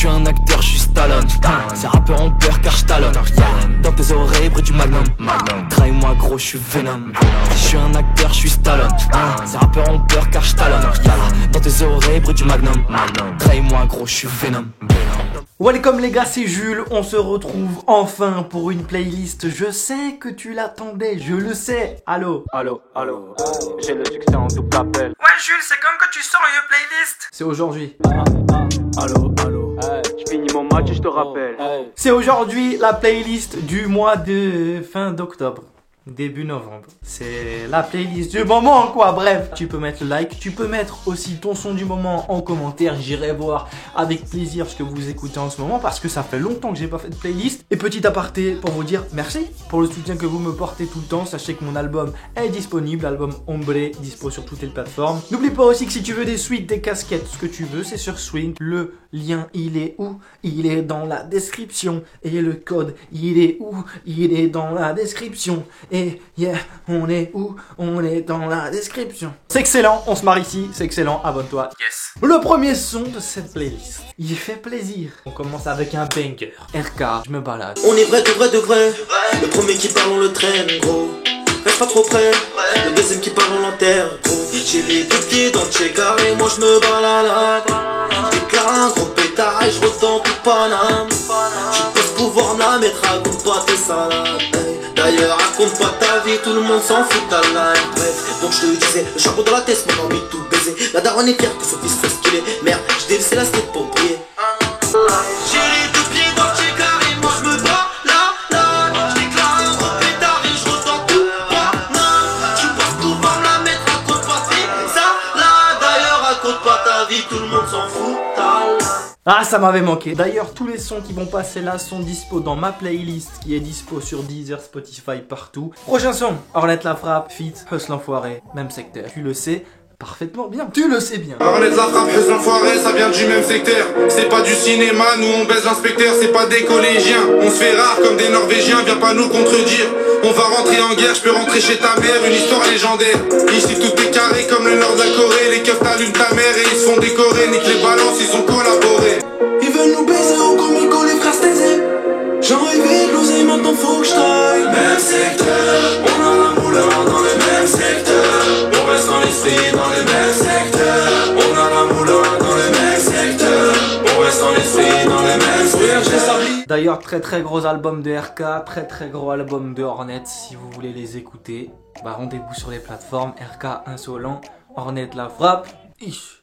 suis un acteur, je suis Stallone. Ces rappeurs ont peur car je talonne. Dans tes oreilles, brille du Magnum. Trahis-moi gros, je suis Venom. Je suis un acteur, je suis Stallone. Ces rappeurs ont peur car je talonne. Dans tes oreilles, brille du Magnum. Trahis-moi gros, je suis Venom. Welcome les gars, c'est Jules, on se retrouve enfin pour une playlist. Je sais que tu l'attendais, je le sais. Allô, j'ai le succès en double appel. Ouais Jules, c'est comme que tu sors une playlist. C'est aujourd'hui. Allô, je finis mon match et je te rappelle. C'est aujourd'hui la playlist du mois de fin d'octobre. Début novembre. C'est la playlist du moment quoi. Bref, tu peux mettre le like, tu peux mettre aussi ton son du moment en commentaire. J'irai voir avec plaisir ce que vous écoutez en ce moment parce que ça fait longtemps que j'ai pas fait de playlist. Et petit aparté pour vous dire merci pour le soutien que vous me portez tout le temps. Sachez que mon album est disponible, l'album Ombre, dispo sur toutes les plateformes. N'oublie pas aussi que si tu veux des suites, des casquettes, ce que tu veux, c'est sur Swing. Le lien, il est où? Il est dans la description. Et le code, il est où? Il est dans la description. Et yeah, on est où? On est dans la description. C'est excellent, on se marre ici, c'est excellent, abonne-toi. Yes. Le premier son de cette playlist, il fait plaisir. On commence avec un banger. RK, je me balade. On est vrai de vrai de vrai. Le premier qui parle on le traîne gros. Reste pas trop près. Le deuxième qui parle on l'enterre gros. J'ai les deux pieds dans le check-out et moi je me balade. J'éclare un gros pétard et je retends tout Paname. Je pense pouvoir me la mettre, raconte-toi tes salades. D'ailleurs raconte-toi ta vie, tout le monde s'en fout ta life. Bref, donc je te disais, le chapeau dans la tête, mon envie de tout baiser. La daronne est fière que son fils soit skillé. Merde, j'ai délaissé la street pour briller. J'ai les deux pieds dans le check-out et moi je me bats là. Je déclare un gros pétard et je ressens tout Paname. Tu penses pouvoir me la mettre, raconte-toi tes salades. D'ailleurs raconte-toi ta vie, tout le monde s'en fout ta life. Ah, ça m'avait manqué. D'ailleurs, tous les sons qui vont passer là sont dispo dans ma playlist qui est dispo sur Deezer, Spotify, partout. Prochain son, Ornette la frappe, feat, Hustle l'enfoiré, même secteur. Tu le sais parfaitement bien. Tu le sais bien. Ornette la frappe, Hustle l'enfoiré, ça vient du même secteur. C'est pas du cinéma, nous on baise l'inspecteur, c'est pas des collégiens. On se fait rare comme des Norvégiens, viens pas nous contredire. On va rentrer en guerre, je peux rentrer chez ta mère, une histoire légendaire. Ici tout est carré comme le nord de la Corée. Les keufs t'allument ta mère et ils se font décorer. Nique les balances, ils ont collaboré. Ils veulent nous baiser au comico, les frères Stézé. J'en rêvais de l'oseille, maintenant faut que je taille. Même secteur, on a la moulin dans le même secteur. On reste dans l'esprit dans le même secteur. On a la moulin dans le même secteur. On reste dans l'esprit dans le même secteur. D'ailleurs, très gros album de RK, très gros album de Ornette. Si vous voulez les écouter, bah rendez-vous sur les plateformes. RK insolent, Ornette la frappe,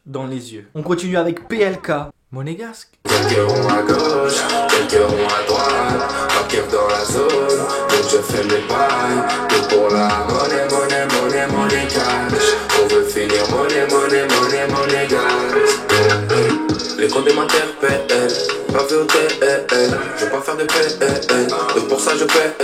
dans les yeux. On continue avec PLK. Monégasque. Quelques ronds à gauche, quelques ronds à droite. Pas de dans la zone, donc je fais mes bails. Tout pour la monnaie cash. On veut finir monnaie cash. Les comptes m'interpellent, pas VOTL. Je veux pas faire de PL, donc pour ça je paie.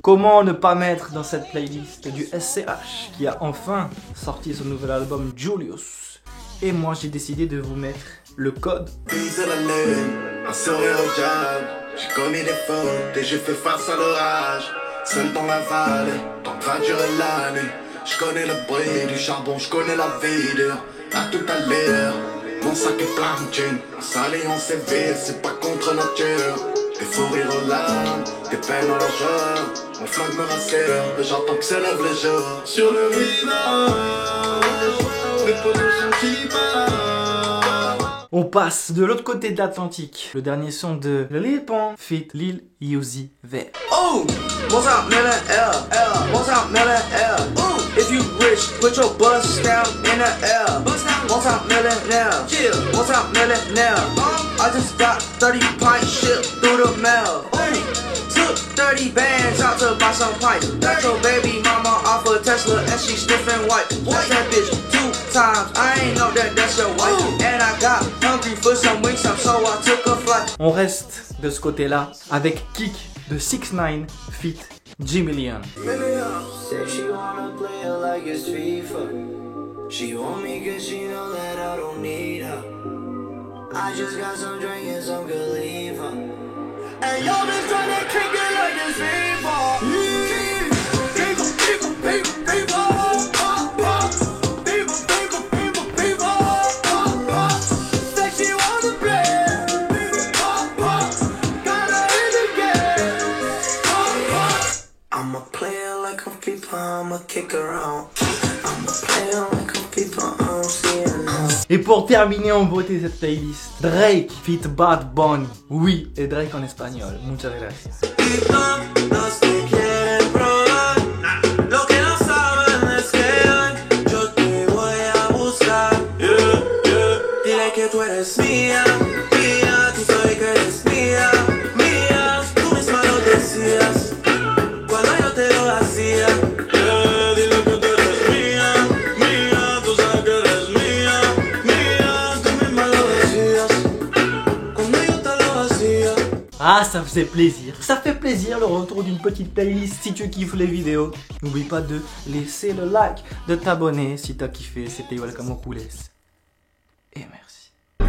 Comment ne pas mettre dans cette playlist du SCH qui a enfin sorti son nouvel album Julius. Et moi j'ai décidé de vous mettre le code. Brise la lune, un sourire au diable. J'ai commis des fautes et j'ai fait face à l'orage. Seul dans la vallée, en train de durer la nuit. Je connais le bruit du charbon, je connais la vie dure. À tout à l'heure, mon sac est plein de thunes. Salé en CV, c'est pas contre nature. Des fous rires aux larmes, des peines dans la joie. Mon flingue me rassure, et j'entends que s'élève le jour. Sur le rivage, les pollutions qui partent. On passe de l'autre côté de l'Atlantique. Le dernier son de Lil Pump feat Lil Uzi Vert. Oh, multi-millionaire, multi-millionaire. If you rich, put your bust down in the air. Multi-millionaire, yeah, multi-millionaire. I just got 30 pints shipped through the mail. Took 30 bands out to buy some pipes. Got your baby mama off a Tesla and she stiff and white. That's that bitch 2 times. I ain't know that that's your wife. And I got hungry for some wings, so I took a flight. On reste de ce côté-là avec Kick de 6ix9ine feat G-Million. Say she wanna play it like it's FIFA. She want me cause she know that I don't need her. I just got some drink and some good leave her. And y'all been trying to kick it like it's FIFA. Say she wanna play. kick around. I'm playing like a people I'm seeing now. Et pour terminer en beauté cette playlist, Drake feat Bad Bunny. Oui, et Drake en espagnol. Muchas gracias. Los que quieren probar lo que no saben es que hoy yo te voy a buscar. Dile que tú eres mía, mía, tú sabes que eres mía, mía. Tú misma lo decías cuando yo te lo hacía. Dile que tú eres mía, mía, tú sabes que eres mía, mía. Tú misma lo decías cuando yo te lo hacía. Ah, ça faisait plaisir. Ça fait plaisir le retour d'une petite playlist. Si tu kiffes les vidéos, n'oublie pas de laisser le like, de t'abonner si t'as kiffé. C'était Welcome au Coulès. Et merci.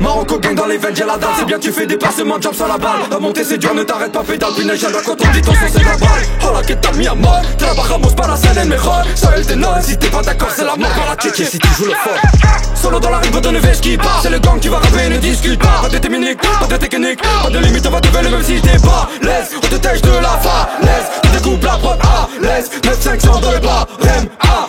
Marocco gang dans les veines, j'ai la dalle. C'est bien tu fais des passements, jump sur la balle. À monter c'est dur, ne t'arrête pas, pédale. Puis neige là quand on dit ton son c'est la balle. Oh la quête t'as mis à mort. Trabajamos para hacer el mejor. Ça elle dénonce, si t'es pas d'accord c'est la mort. Par la tchétché si tu joues le fort. Solo dans la rime, de neige qui part. C'est le gang, tu vas rapper, ne discute pas. Pas de technique, pas de technique, pas de limite, on va te veiller même si t'es pas. Laisse, on te tèche de la falaise. Tu découpes la prod à l'aise. 9-500 dans le bas, rem, ah.